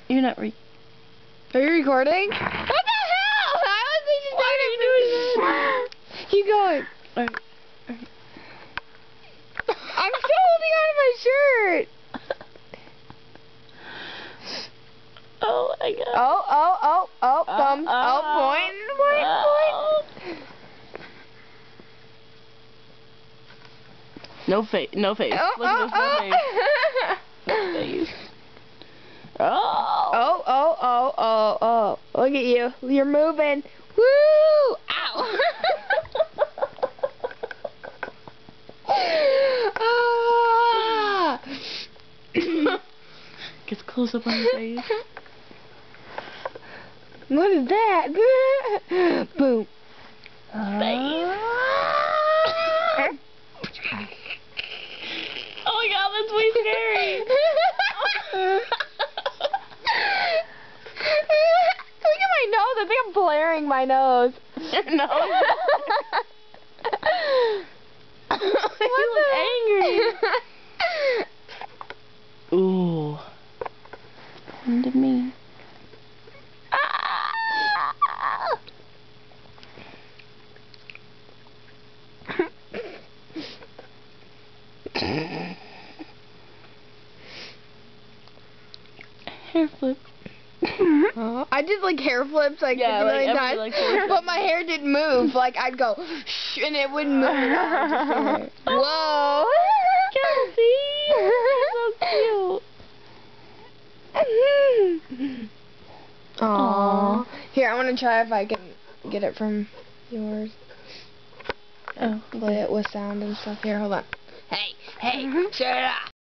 You're not Are you recording? What the hell? How is he just doing it? Keep going. Alright. I'm still holding on to my shirt. Oh my god. Oh, thumbs. Point. No face. No face. Look at this. No face. No face. Oh. Look at you. You're moving. Woo! Ow! Ah! Gets close up on your face. What is that? Boom. Face. Oh my god, that's way scary. Look at my nose. I think I'm blaring my nose. Your nose? You look angry. Ooh. Into me. Hair flip. I did like hair flips like 50 million times, like but my hair didn't move. Like I'd go shh, and it wouldn't move. Whoa! Kelsey, so cute. Aww. Here, I want to try if I can get it from yours. Oh, Play it with sound and stuff. Here, hold on. Hey, shut it off.